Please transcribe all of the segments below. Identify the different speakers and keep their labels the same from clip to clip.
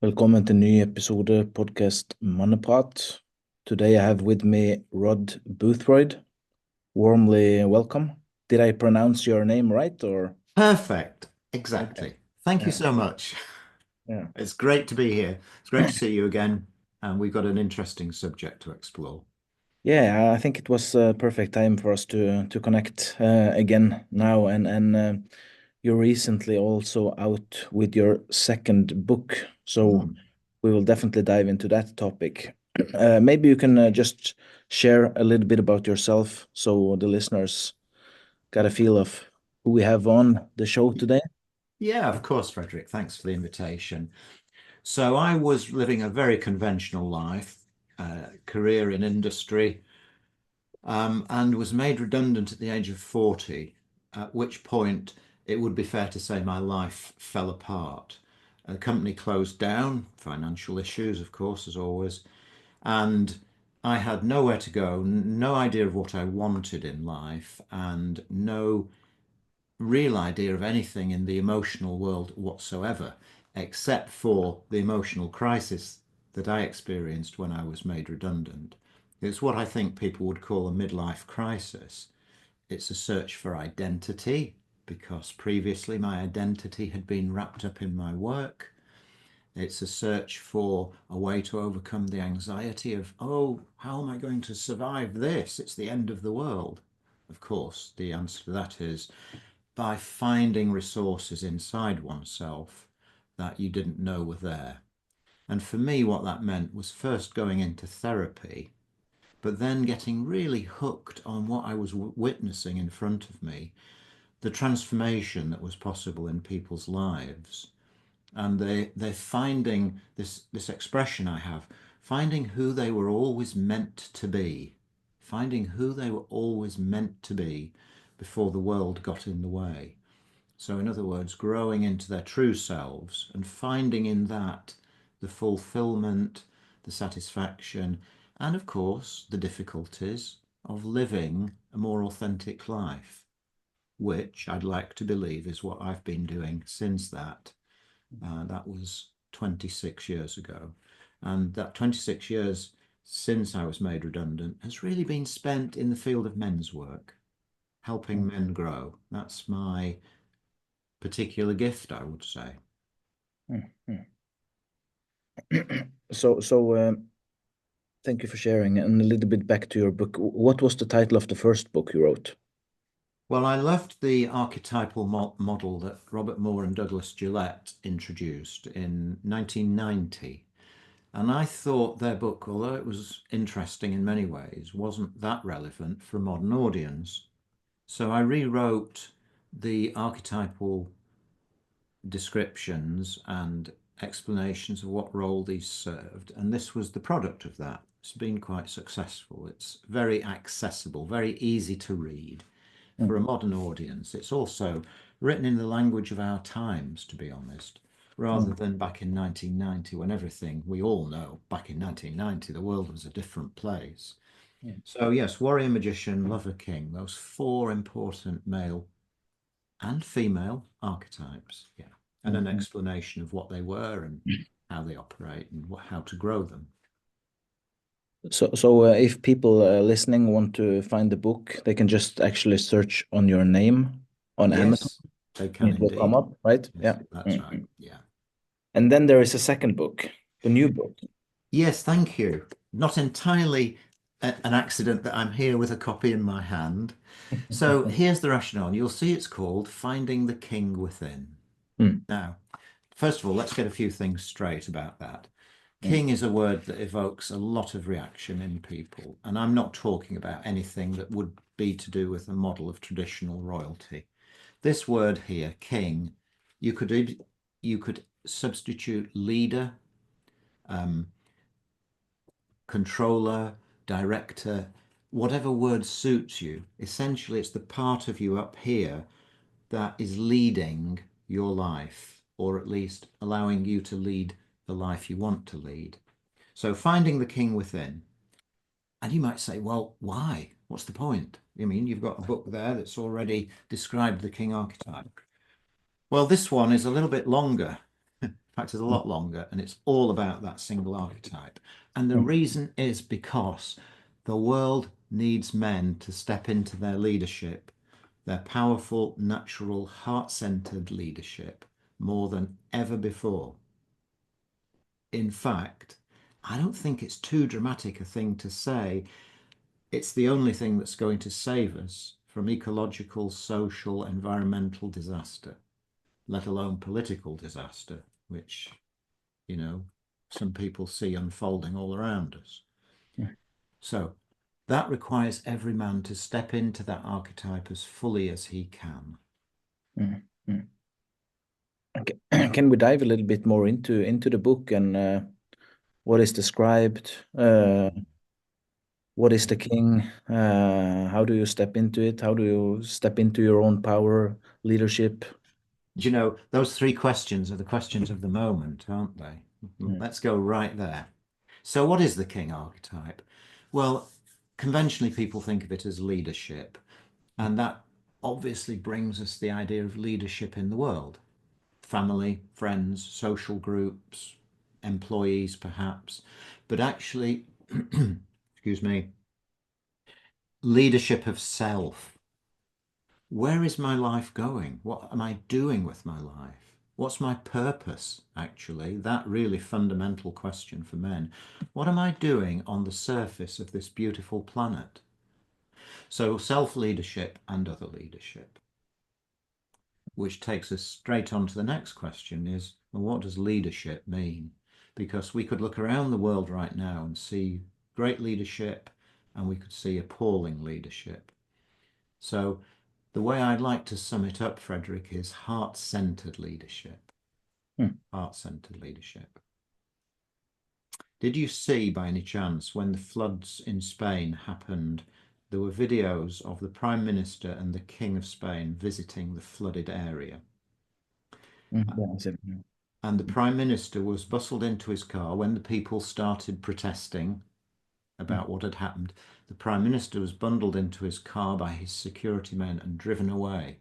Speaker 1: Velkommen til en ny episode podcast Manneprat. Today I have with me Rod Boothroyd. Warmly welcome. Did I pronounce your name right or?
Speaker 2: Perfect.
Speaker 1: Okay.
Speaker 2: Exactly. Thank you
Speaker 1: Yeah.
Speaker 2: so much.
Speaker 1: Yeah.
Speaker 2: It's great to be here. It's great to see you again. And we've got an interesting subject to explore.
Speaker 1: Yeah, I think it was a perfect time for us to connect again now and you're recently also out with your second book, so
Speaker 2: Hmm.
Speaker 1: we will definitely dive into that topic. Maybe you can just share a little bit about yourself so the listeners got a feel of who we have on the show today.
Speaker 2: Yeah, of course, Frederick. Thanks for the invitation. So I was living a very conventional life, career in industry, and was made redundant at the age of 40, at which point it would be fair to say my life fell apart. The company closed down, financial issues, of course, as always. And I had nowhere to go, no idea of what I wanted in life, and no real idea of anything in the emotional world whatsoever, except for the emotional crisis that I experienced when I was made redundant. It's what I think people would call a midlife crisis. It's a search for identity, because previously my identity had been wrapped up in my work. It's a search for a way to overcome the anxiety of, oh, how am I going to survive this? It's the end of the world. Of course, the answer to that is by finding resources inside oneself that you didn't know were there. And for me, what that meant was first going into therapy, but then getting really hooked on what I was witnessing in front of me, the transformation that was possible in people's lives, and they're finding this expression I have, finding who they were always meant to be, finding who they were always meant to be before the world got in the way. So in other words, growing into their true selves and finding in that the fulfillment, the satisfaction, and of course the difficulties of living a more authentic life, which I'd like to believe is what I've been doing since that. That was 26 years ago. And that 26 years since I was made redundant has really been spent in the field of men's work, helping men grow. That's my particular gift, I would say.
Speaker 1: Mhm. So, thank you for sharing. And a little bit back to your book. What was the title of the first book you wrote?
Speaker 2: Well, I loved the archetypal model that Robert Moore and Douglas Gillette introduced in 1990. And I thought their book, although it was interesting in many ways, wasn't that relevant for a modern audience. So I rewrote the archetypal descriptions and explanations of what role these served, and this was the product of that. It's been quite successful. It's very accessible, very easy to read for a
Speaker 1: Mm.
Speaker 2: modern audience. It's also written in the language of our times, to be honest, rather
Speaker 1: Mm.
Speaker 2: than back in 1990 when everything we all know, back in 1990, the world was a different place.
Speaker 1: Mm.
Speaker 2: So, yes, warrior, magician, lover, king, those four important male and female archetypes. Yeah. And an
Speaker 1: Mm.
Speaker 2: explanation of what they were and how they operate and how to grow them.
Speaker 1: So, if people listening want to find the book, they can just actually search on your name on Amazon.
Speaker 2: Yes, they can
Speaker 1: It will come
Speaker 2: indeed.
Speaker 1: up, right?
Speaker 2: Yes,
Speaker 1: Yeah.
Speaker 2: that's right.
Speaker 1: Mm.
Speaker 2: Yeah.
Speaker 1: And then there is a second book, the new book.
Speaker 2: Yes, thank you. Not entirely an accident that I'm here with a copy in my hand. So here's the rationale. You'll see it's called Finding the King Within.
Speaker 1: Mm.
Speaker 2: Now, first of all, let's get a few things straight about that.
Speaker 1: Mm.
Speaker 2: King is a word that evokes a lot of reaction in people, and I'm not talking about anything that would be to do with a model of traditional royalty. This word here, king, you could substitute leader, um, controller, director, whatever word suits you. Essentially, it's the part of you up here that is leading your life, or at least allowing you to lead the life you want to lead. So, finding the king within. And you might say, well, why? What's the point? I mean, you've got a book there that's already described the king archetype. Well, this one is a little bit longer. fact, it's a lot longer, and it's all about that single archetype. And the reason is because the world needs men to step into their leadership, their powerful, natural, heart-centered leadership, more than ever before. In fact, I don't think it's too dramatic a thing to say. It's the only thing that's going to save us from ecological, social, environmental disaster, let alone political disaster, which, you know, some people see unfolding all around us. So that requires every man to step into that archetype as fully as he can.
Speaker 1: Mm, mm. Okay. Can we dive a little bit more into the book and what is described? What is the king? How do you step into it? How do you step into your own power, leadership?
Speaker 2: You know, those three questions are the questions of the moment, aren't they?
Speaker 1: Mm,
Speaker 2: Let's go right there. So, what is the king archetype? Well, conventionally, people think of it as leadership, and that obviously brings us the idea of leadership in the world: family, friends, social groups, employees, perhaps. But actually, excuse me, leadership of self. Where is my life going? What am I doing with my life? What's my purpose, actually? That really fundamental question for men. What am I doing on the surface of this beautiful planet? So, self leadership and other leadership, which takes us straight on to the next question is, well, what does leadership mean? Because we could look around the world right now and see great leadership, and we could see appalling leadership. So, the way I'd like to sum it up, Frederick, is heart-centered leadership.
Speaker 1: mm,
Speaker 2: Heart-centered leadership. Did you see, by any chance, when the floods in Spain happened, there were videos of the Prime Minister and the King of Spain visiting the flooded area?
Speaker 1: yeah, I said,
Speaker 2: And the Prime Minister was bustled into his car when the people started protesting
Speaker 1: mm,
Speaker 2: about what had happened. The Prime Minister was bundled into his car by his security men and driven away.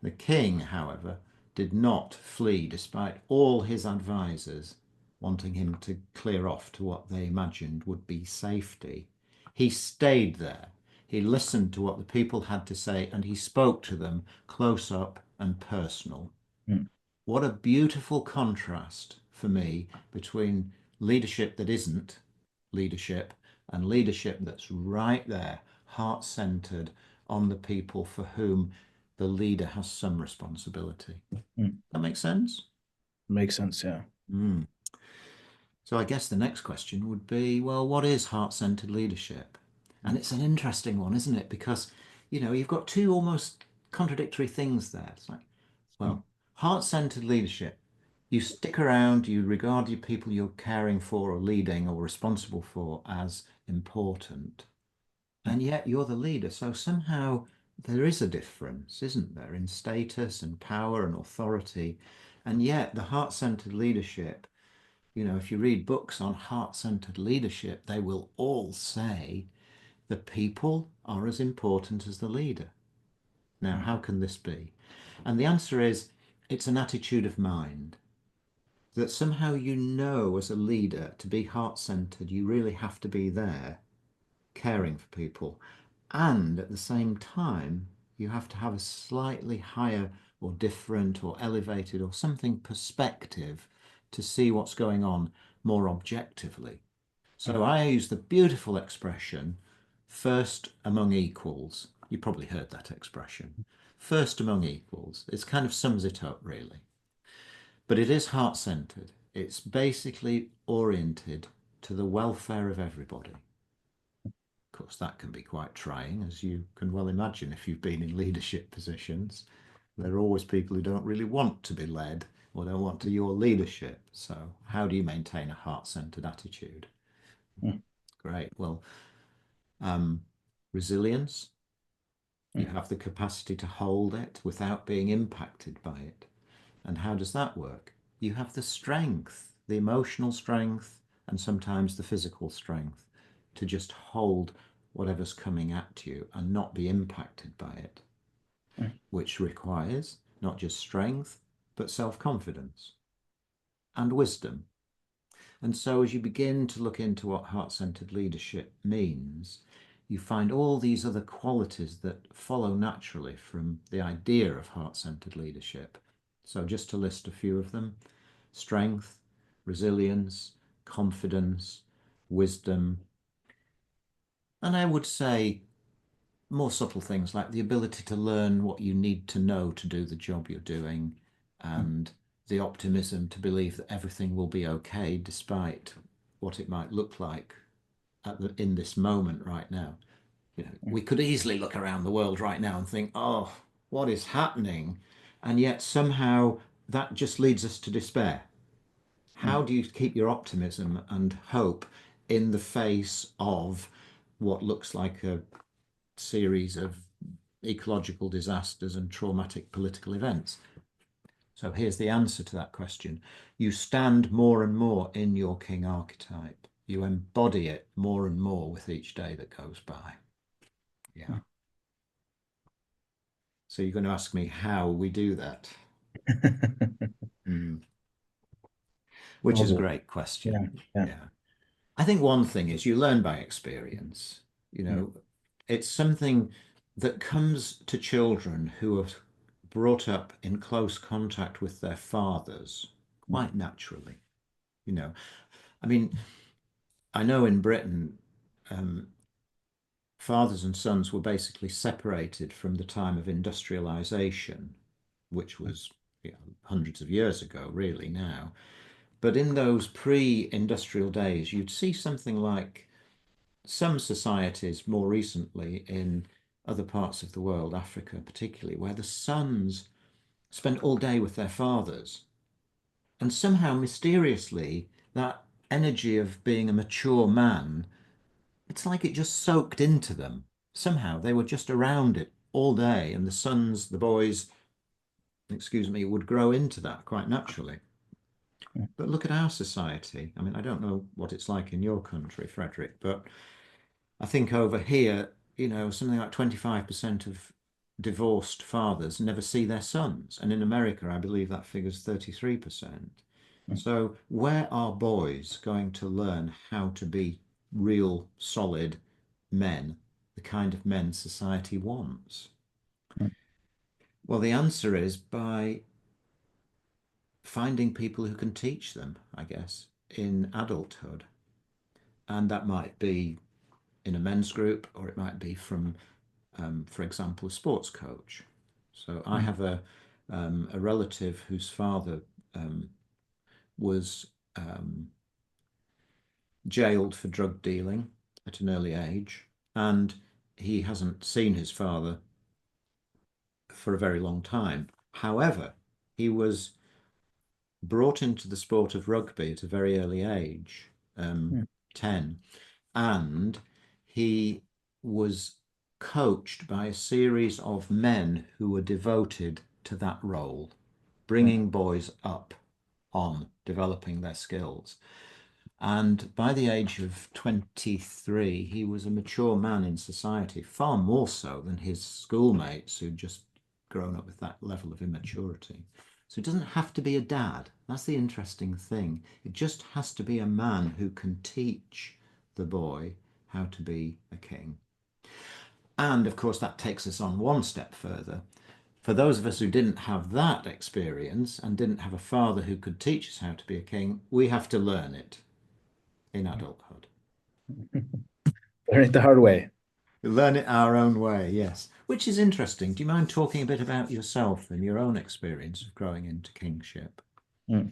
Speaker 2: The king, however, did not flee despite all his advisers wanting him to clear off to what they imagined would be safety. He stayed there. He listened to what the people had to say and he spoke to them close up and personal.
Speaker 1: mm,
Speaker 2: What a beautiful contrast for me between leadership that isn't leadership and leadership that's right there, heart centered on the people for whom the leader has some responsibility.
Speaker 1: mm.
Speaker 2: That makes sense?
Speaker 1: Makes sense, yeah.
Speaker 2: Mm. So I guess the next question would be, well, what is heart-centered leadership? And it's an interesting one, isn't it? Because, you know, you've got two almost contradictory things there. It's like,
Speaker 1: Mm,
Speaker 2: well, heart-centered leadership, you stick around, you regard your people you're caring for or leading or responsible for as important,
Speaker 1: mm,
Speaker 2: and yet you're the leader. So somehow there is a difference, isn't there, in status and power and authority. And yet the heart-centered leadership, you know, if you read books on heart-centered leadership, they will all say the people are as important as the leader. Now,
Speaker 1: mm,
Speaker 2: how can this be? And the answer is it's an attitude of mind that somehow you know as a leader to be heart-centered, you really have to be there caring for people. And at the same time, you have to have a slightly higher or different or elevated or something perspective to see what's going on more objectively. So
Speaker 1: mm,
Speaker 2: I use the beautiful expression, first among equals. You probably heard that expression. First among equals. It kind of sums it up, really. But it is heart centered. It's basically oriented to the welfare of everybody. Of course, that can be quite trying, as you can well imagine if you've been in leadership positions. There are always people who don't really want to be led or don't want to your leadership. So, how do you maintain a heart centered attitude?
Speaker 1: mm,
Speaker 2: Great. Well, um, resilience, you
Speaker 1: mm,
Speaker 2: have the capacity to hold it without being impacted by it. And how does that work? You have the strength, the emotional strength, and sometimes the physical strength to just hold whatever's coming at you and not be impacted by it,
Speaker 1: mm,
Speaker 2: which requires not just strength, but self confidence. and wisdom. And so, as you begin to look into what heart-centered leadership means, you find all these other qualities that follow naturally from the idea of heart-centered leadership. So, just to list a few of them: strength, resilience, confidence, wisdom, and I would say more subtle things like the ability to learn what you need to know to do the job you're doing, and the optimism to believe that everything will be okay despite what it might look like in this moment right now. We could easily look around the world right now and think, oh, what is happening? And yet somehow that just leads us to despair. How do you keep your optimism and hope in the face of what looks like a series of ecological disasters and traumatic political events? So here's the answer to that question. You stand more and more in your king archetype. You embody it more and more with each day that goes by. Yeah. So you're going to ask me how we do that, which is a
Speaker 1: Oh,
Speaker 2: great question.
Speaker 1: yeah, yeah.
Speaker 2: Yeah. I think one thing is you learn by experience. You
Speaker 1: Mm,
Speaker 2: know, it's something that comes to children who are brought up in close contact with their fathers
Speaker 1: mm,
Speaker 2: quite naturally. You know, I mean, I know in Britain, um, fathers and sons were basically separated from the time of industrialization, which was, hundreds of years ago, really now. But in those pre-industrial days, you'd see something like some societies more recently in other parts of the world, Africa particularly, where the sons spent all day with their fathers. And somehow, mysteriously, that energy of being a mature man, it's like it just soaked into them. Somehow they were just around it all day, and the sons, the boys, excuse me, would grow into that quite naturally.
Speaker 1: mm,
Speaker 2: But look at our society. I mean, I don't know what it's like in your country, Frederick, but I think over here, something like 25% of divorced fathers never see their sons. And in America, I believe that figure's 33%.
Speaker 1: mm,
Speaker 2: So, where are boys going to learn how to be real, solid men, the kind of men society wants?
Speaker 1: mm,
Speaker 2: Well, the answer is by finding people who can teach them, I guess, in adulthood. And that might be in a men's group, or it might be from, for example, a sports coach. So I
Speaker 1: mm,
Speaker 2: have a relative whose father um, was jailed for drug dealing at an early age, and he hasn't seen his father for a very long time. However, he was brought into the sport of rugby at a very early age,
Speaker 1: mm,
Speaker 2: 10, and he was coached by a series of men who were devoted to that role,
Speaker 1: mm,
Speaker 2: bringing boys up on developing their skills. And by the age of 23, he was a mature man in society, far more so than his schoolmates who'd just grown up with that level of immaturity. So it doesn't have to be a dad. That's the interesting thing. It just has to be a man who can teach the boy how to be a king. And of course, that takes us on one step further. For those of us who didn't have that experience and didn't have a father who could teach us how to be a king, we have to learn it in adulthood.
Speaker 1: mm. Learn it the hard way.
Speaker 2: Learn it our own way, yes. Which is interesting. Do you mind talking a bit about yourself and your own experience of growing into kingship?
Speaker 1: Mm.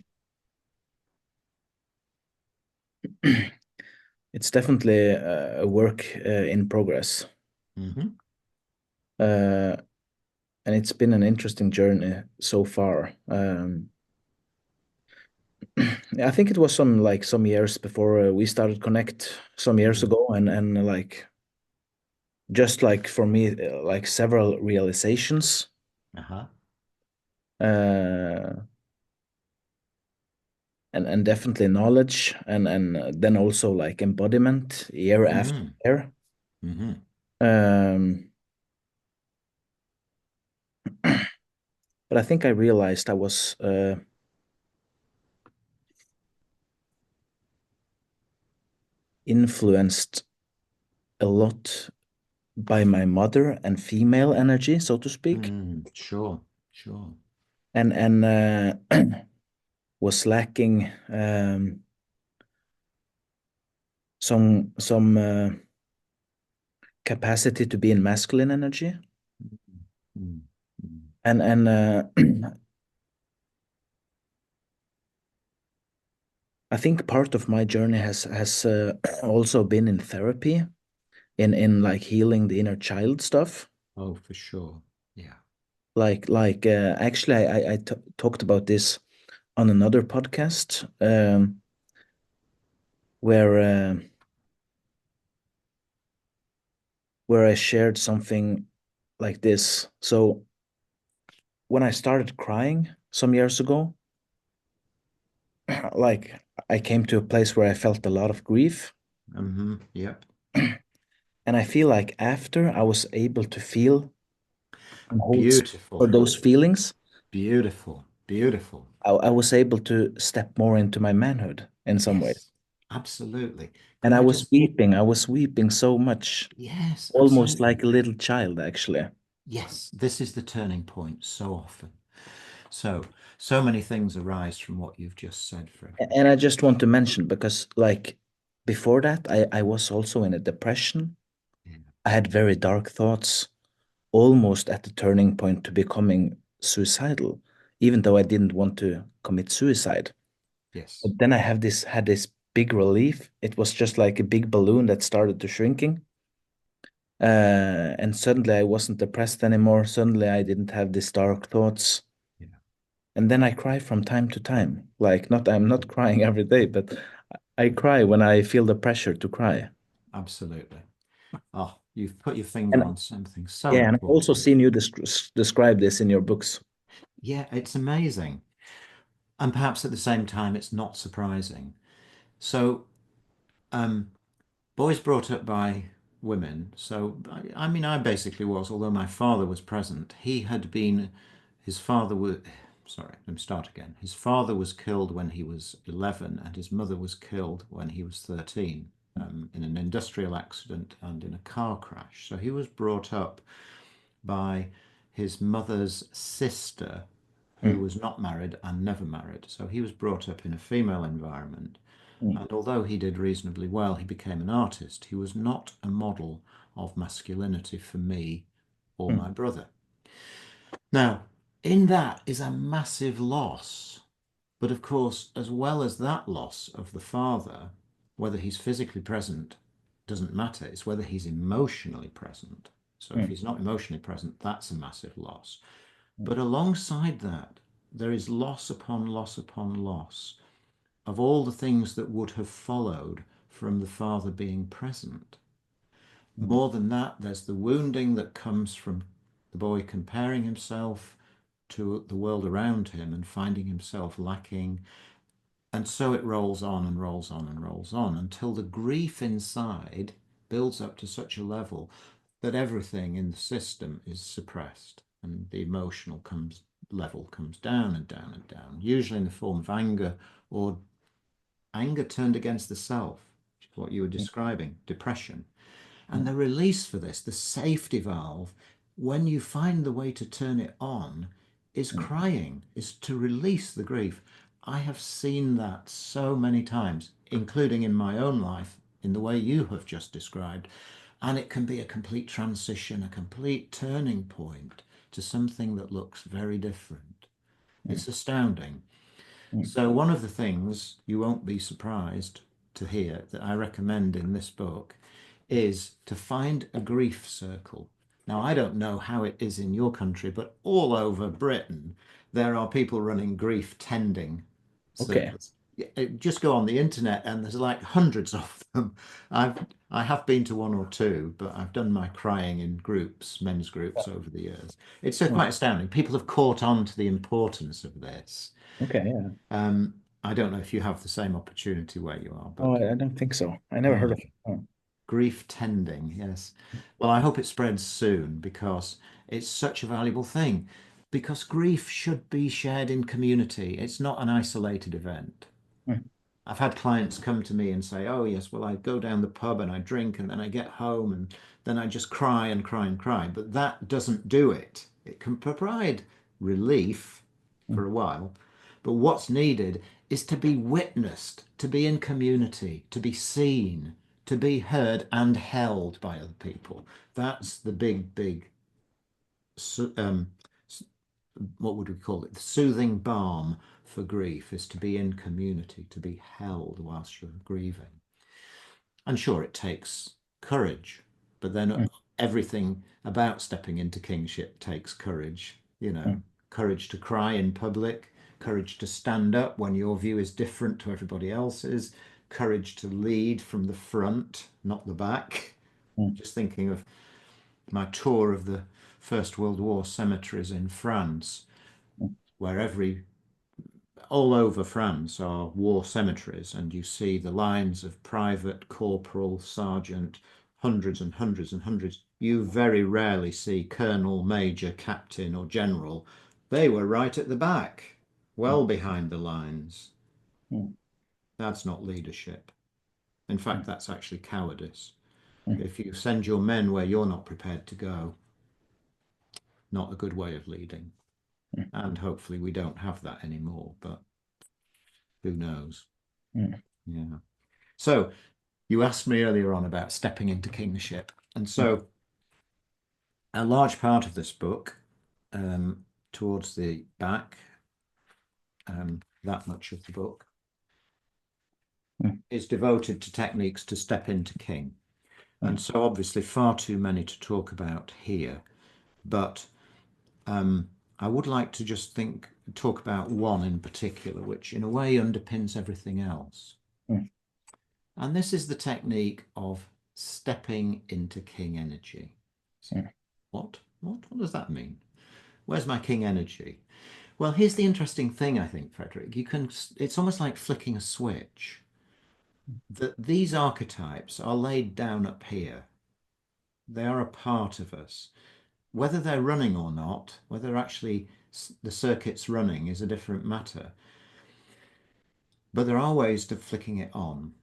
Speaker 1: It's definitely a work in progress.
Speaker 2: Mm-hmm.
Speaker 1: Uh, and it's been an interesting journey so far. I think it was some years before we started Connect some years
Speaker 2: Mm.
Speaker 1: ago, and like just like for me, like several realizations,
Speaker 2: Uh-huh.
Speaker 1: uh, and definitely knowledge, and then also like embodiment year after
Speaker 2: Mm-hmm.
Speaker 1: year.
Speaker 2: Mm-hmm.
Speaker 1: Um, but I think I realized I was influenced a lot by my mother and female energy, so to speak,
Speaker 2: Sure, sure.
Speaker 1: and was lacking some capacity to be in masculine energy,
Speaker 2: Mm, mm.
Speaker 1: and I think part of my journey has also been in therapy, in like healing the inner child stuff.
Speaker 2: Oh, for sure. Yeah.
Speaker 1: Actually, I t talked about this on another podcast, where where I shared something like this. So when I started crying some years ago, like I came to a place where I felt a lot of grief.
Speaker 2: Yep.
Speaker 1: And I feel like after I was able to feel and hold space for
Speaker 2: Beautiful.
Speaker 1: those feelings,
Speaker 2: Beautiful. Beautiful.
Speaker 1: I was able to step more into my manhood in some ways.
Speaker 2: Yes, absolutely.
Speaker 1: And
Speaker 2: Could I just,
Speaker 1: I was weeping so much,
Speaker 2: yes,
Speaker 1: almost
Speaker 2: absolutely.
Speaker 1: like a little child, actually.
Speaker 2: Yes, this is the turning point so often. So, so many things arise from what you've just said,
Speaker 1: And
Speaker 2: Frederick.
Speaker 1: I just want to mention because, like, before that, I was also in a depression.
Speaker 2: Yeah.
Speaker 1: I had very dark thoughts, almost at the turning point to becoming suicidal, even though I didn't want to commit suicide.
Speaker 2: Yes.
Speaker 1: But then I have this had this big relief. It was just like a big balloon that started to shrinking. And suddenly I wasn't depressed anymore. Suddenly I didn't have these dark thoughts.
Speaker 2: Yeah,
Speaker 1: And then I cry from time to time. Like not I'm not crying every day, but I cry when I feel the pressure to cry.
Speaker 2: absolutely. Oh, you've put your finger
Speaker 1: And
Speaker 2: on something so
Speaker 1: yeah, and I've also
Speaker 2: important.
Speaker 1: seen you describe this in your books.
Speaker 2: Yeah, it's amazing. And perhaps at the same time, it's not surprising. So, um, boys brought up by women. So, I mean, I basically was, although my father was present, he had been, his father was, sorry, let me start again. His father was killed when he was 11, and his mother was killed when he was 13, in an industrial accident and in a car crash. So he was brought up by his mother's sister, who
Speaker 1: Mm,
Speaker 2: was not married and never married. So he was brought up in a female environment.
Speaker 1: mm,
Speaker 2: And although he did reasonably well, he became an artist. He was not a model of masculinity for me or
Speaker 1: mm,
Speaker 2: my brother. Now, in that is a massive loss. But of course, as well as that loss of the father, whether he's physically present doesn't matter. It's whether he's emotionally present. So if
Speaker 1: mm,
Speaker 2: he's not emotionally present, that's a massive loss.
Speaker 1: mm,
Speaker 2: But alongside that, there is loss upon loss upon loss of all the things that would have followed from the father being present.
Speaker 1: mm,
Speaker 2: More than that, there's the wounding that comes from the boy comparing himself to the world around him and finding himself lacking. And so it rolls on and rolls on and rolls on until the grief inside builds up to such a level that everything in the system is suppressed and the emotional comes level comes down and down and down, usually in the form of anger or anger turned against the self, what you were
Speaker 1: mm,
Speaker 2: describing, depression. And
Speaker 1: mm,
Speaker 2: the release for this, the safety valve, when you find the way to turn it on, is
Speaker 1: mm,
Speaker 2: crying, is to release the grief. I have seen that so many times, including in my own life, in the way you have just described. And it can be a complete transition, a complete turning point to something that looks very different.
Speaker 1: mm,
Speaker 2: It's astounding.
Speaker 1: mm,
Speaker 2: So, one of the things you won't be surprised to hear that I recommend in this book is to find a grief circle. Now, I don't know how it is in your country, but all over Britain, there are people running grief tending
Speaker 1: Okay.
Speaker 2: circles. Just go on the internet and there's like hundreds of them. I've I have been to one or two, but I've done my crying in groups, men's groups over the years. It's
Speaker 1: Mm,
Speaker 2: quite astounding. People have caught on to the importance of this.
Speaker 1: okay. Yeah.
Speaker 2: Um, I don't know if you have the same opportunity where you are,
Speaker 1: Oh,
Speaker 2: but
Speaker 1: I don't think so. I never heard
Speaker 2: uh,
Speaker 1: of it. Oh.
Speaker 2: grief tending, yes. Well, I hope it spreads soon because it's such a valuable thing. Because grief should be shared in community. It's not an isolated event.
Speaker 1: Mm,
Speaker 2: I've had clients come to me and say, oh, yes, well, I go down the pub and I drink and then I get home and then I just cry and cry and cry. But that doesn't do it. It can provide relief for a while. But what's needed is to be witnessed, to be in community, to be seen, to be heard and held by other people. That's the big, um, what would we call it? The soothing balm for grief is to be in community, to be held whilst you're grieving. And sure, it takes courage, but then everything about stepping into kingship takes courage, courage to cry in public, courage to stand up when your view is different to everybody else's, courage to lead from the front, not the back. Just thinking of my tour of the First World War cemeteries in France, where all over France are war cemeteries, and you see the lines of private, corporal, sergeant, hundreds and hundreds and hundreds. You very rarely see colonel, major, captain, or general. They were right at the back, well behind the lines. That's not leadership. In fact, that's actually cowardice. If you send your men where you're not prepared to go, not a good way of leading. And hopefully we don't have that anymore, but who knows? Yeah. So you asked me earlier on about stepping into kingship. And so a large part of this book, towards the back, that much of the book, is devoted to techniques to step into king. And so obviously far too many to talk about here. But I would like to just talk about one in particular, which in a way underpins everything else. And this is the technique of stepping into king energy. What does that mean? Where's my king energy? Well, here's the interesting thing, I think, Frederick. It's almost like flicking a switch. That these archetypes are laid down up here. They are a part of us. Whether they're running or not, whether actually the circuit's running is a different matter. But there are ways to flicking it on.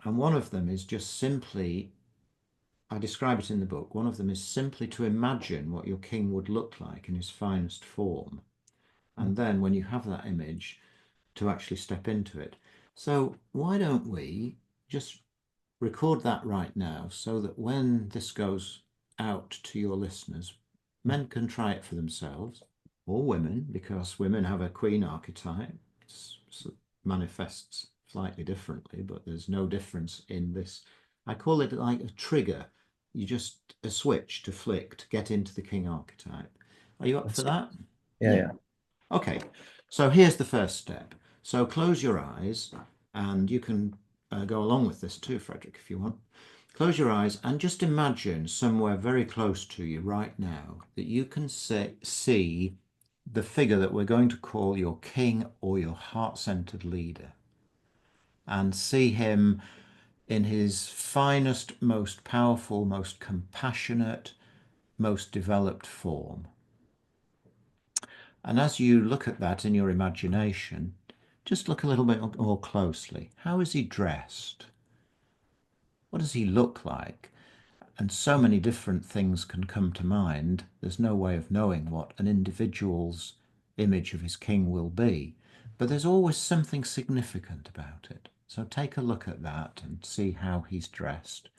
Speaker 2: And one of them is just simply, I describe it in the book, one of them is simply to imagine what your king would look like in his finest form. And then when you have that image, to actually step into it. So why don't we just record that right now so that when this goes out to your listeners, men can try it for themselves, or women, because women have a queen archetype. It manifests slightly differently, but there's no difference in this. I call it like a trigger. You just a switch to flick to get into the king archetype. Are you up for that?
Speaker 1: Yeah.
Speaker 2: Okay, so here's the first step. So close your eyes, and you can go along with this too, Frederick, if you want. Close your eyes and just imagine somewhere very close to you right now that you can see the figure that we're going to call your king or your heart-centered leader, and see him in his finest, most powerful, most compassionate, most developed form. And as you look at that in your imagination, just look a little bit more closely. How is he dressed? What does he look like? And so many different things can come to mind. There's no way of knowing what an individual's image of his king will be, but there's always something significant about it. So take a look at that and see how he's dressed.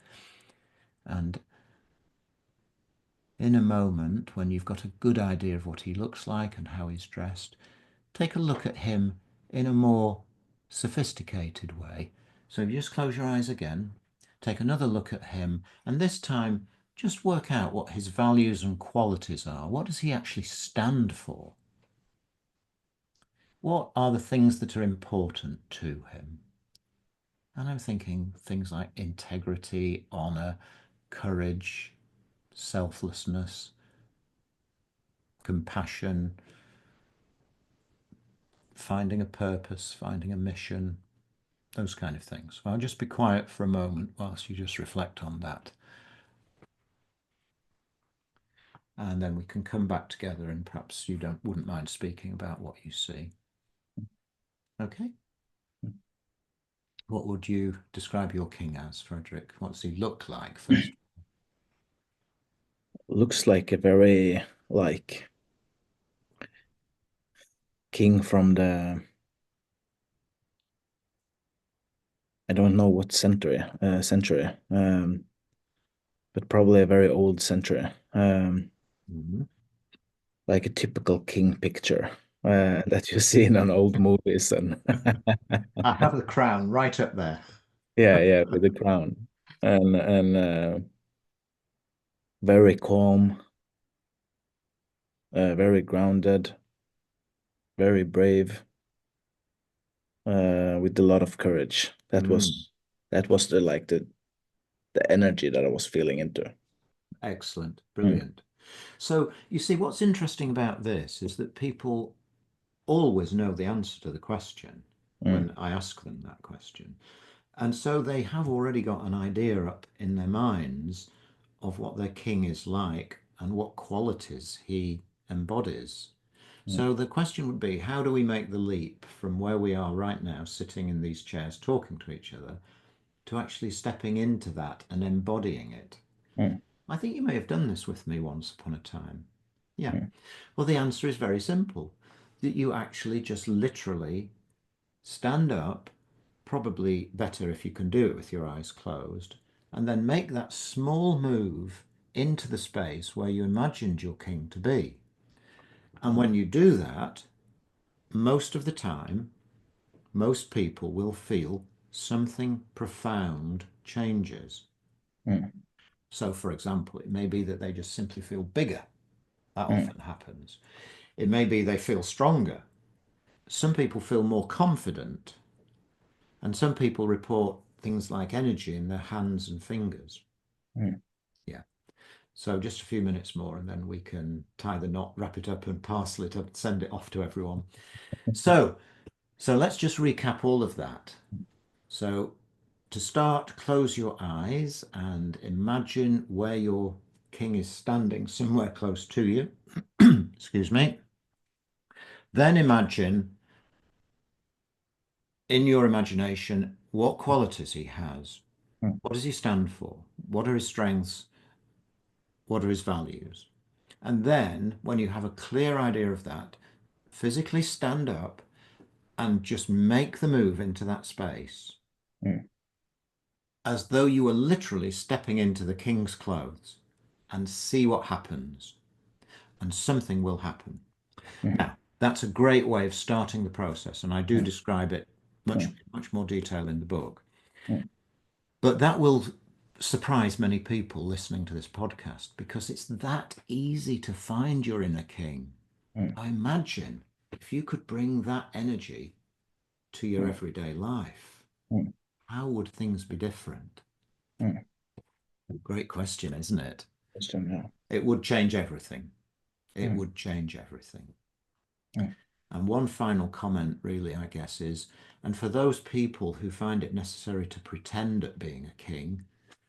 Speaker 2: And in a moment, when you've got a good idea of what he looks like and how he's dressed, take a look at him in a more sophisticated way. So if you just close your eyes again, take another look at him, and this time just work out what his values and qualities are. What does he actually stand for? What are the things that are important to him? And I'm thinking things like integrity, honor, courage, selflessness, compassion, finding a purpose, finding a mission, those kind of things. I'll just be quiet for a moment whilst you just reflect on that. And then we can come back together and perhaps you wouldn't mind speaking about what you see. Okay? What would you describe your king as, Frederick? What does he look like first?
Speaker 1: Looks like a very like king from the I don't know what century, but probably a very old century.
Speaker 2: Mhm.
Speaker 1: Like a typical king picture that you see in on old movies and
Speaker 2: I have the crown right up there.
Speaker 1: yeah, yeah, with the crown and very calm, very grounded, very brave, with a lot of courage.
Speaker 2: Mm,
Speaker 1: That was the energy that I was feeling into.
Speaker 2: excellent,
Speaker 1: Mm,
Speaker 2: brilliant. So you see, what's interesting about this is that people always know the answer to the question
Speaker 1: mm,
Speaker 2: when I ask them that question. And so they have already got an idea up in their minds of what their king is like and what qualities he embodies.
Speaker 1: mm,
Speaker 2: So the question would be, how do we make the leap from where we are right now, sitting in these chairs talking to each other, to actually stepping into that and embodying it?
Speaker 1: mm,
Speaker 2: I think you may have done this with me once upon a time. Yeah.
Speaker 1: mm,
Speaker 2: Well, the answer is very simple, that you actually just literally stand up, probably better if you can do it with your eyes closed, and then make that small move into the space where you imagined your king to be. And when you do that, most of the time, most people will feel something profound changes.
Speaker 1: mm,
Speaker 2: So, for example, it may be that they just simply feel bigger. That
Speaker 1: mm,
Speaker 2: often happens. It may be they feel stronger. Some people feel more confident, and some people report things like energy in their hands and fingers.
Speaker 1: mm.
Speaker 2: Yeah. So just a few minutes more, and then we can tie the knot, wrap it up, and parcel it up, send it off to everyone. So, so let's just recap all of that. So, to start, close your eyes and imagine where your king is standing, somewhere close to you. Excuse me. Then imagine in your imagination what qualities he has.
Speaker 1: Mm,
Speaker 2: What does he stand for? What are his strengths? What are his values? And then, when you have a clear idea of that, physically stand up and just make the move into that space
Speaker 1: mm,
Speaker 2: as though you were literally stepping into the king's clothes and see what happens. And something will happen.
Speaker 1: mm,
Speaker 2: Now, that's a great way of starting the process. And I do
Speaker 1: mm,
Speaker 2: describe it much,
Speaker 1: mm,
Speaker 2: much more detail in the book.
Speaker 1: mm,
Speaker 2: But that will surprise many people listening to this podcast because it's that easy to find your inner king.
Speaker 1: mm,
Speaker 2: I imagine if you could bring that energy to your
Speaker 1: mm,
Speaker 2: everyday life,
Speaker 1: mm.
Speaker 2: how would things be different?
Speaker 1: Mm.
Speaker 2: Great question, isn't it?
Speaker 1: Question, yeah.
Speaker 2: It would change everything. It
Speaker 1: Mm,
Speaker 2: would change everything.
Speaker 1: mm,
Speaker 2: And one final comment, really, I guess, is and for those people who find it necessary to pretend at being a king,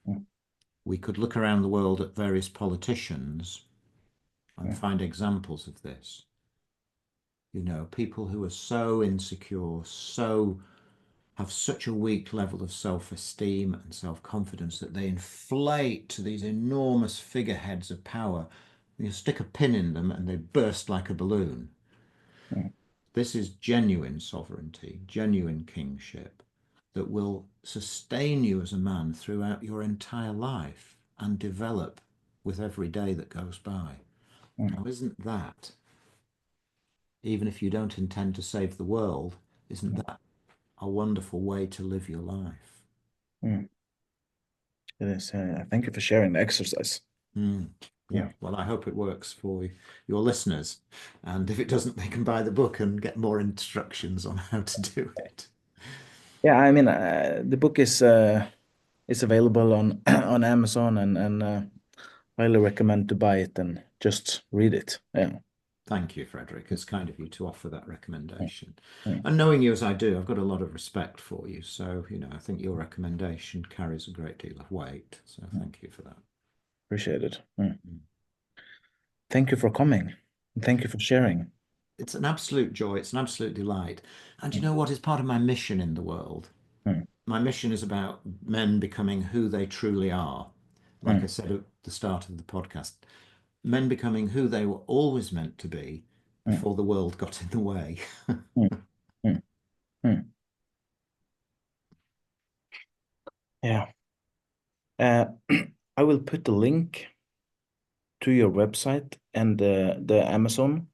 Speaker 1: mm,
Speaker 2: we could look around the world at various politicians and
Speaker 1: mm,
Speaker 2: find examples of this. You know, people who are so insecure, so have such a weak level of self-esteem and self-confidence that they inflate to these enormous figureheads of power. You stick a pin in them and they burst like a balloon.
Speaker 1: mm,
Speaker 2: This is genuine sovereignty, genuine kingship that will sustain you as a man throughout your entire life and develop with every day that goes by.
Speaker 1: mm,
Speaker 2: Now, isn't that, even if you don't intend to save the world, isn't
Speaker 1: mm,
Speaker 2: that a wonderful way to live your life?
Speaker 1: mm. It is. Thank you for sharing the exercise.
Speaker 2: Mm. Yeah,
Speaker 1: Mm,
Speaker 2: well, I hope it works for your listeners. And if it doesn't, they can buy the book and get more instructions on how to do it.
Speaker 1: yeah, I mean, the book is available on on Amazon and highly recommend to buy it and just read it. Yeah.
Speaker 2: Thank you, Frederick. It's kind of you to offer that
Speaker 1: Mm,
Speaker 2: recommendation.
Speaker 1: mm,
Speaker 2: And knowing you as I do, I've got a lot of respect for you. So, I think your recommendation carries a great deal of weight. So
Speaker 1: mm.
Speaker 2: thank you for that.
Speaker 1: Appreciate it. Mm.
Speaker 2: Mm.
Speaker 1: Thank you for coming. Thank you for sharing.
Speaker 2: It's an absolute joy. It's an absolute delight. And you
Speaker 1: Mm,
Speaker 2: know what is part of my mission in the world?
Speaker 1: mm,
Speaker 2: my mission is about men becoming who they truly are. Like I
Speaker 1: Mm,
Speaker 2: said at the start of the podcast, men becoming who they were always meant to be
Speaker 1: mm,
Speaker 2: before the world got in the way.
Speaker 1: mm, mm, mm. Yeah. Uh, I will put the link to your website and the Amazon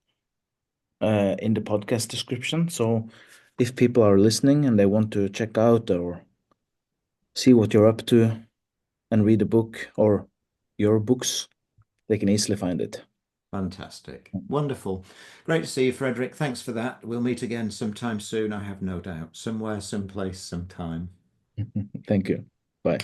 Speaker 1: in the podcast description. So if people are listening and they want to check out or see what you're up to and read a book or your books, they can easily find it.
Speaker 2: Fantastic. Wonderful. Great to see you, Frederick. Thanks for that. We'll meet again sometime soon, I have no doubt. Somewhere, someplace, sometime.
Speaker 1: Thank you. Bye.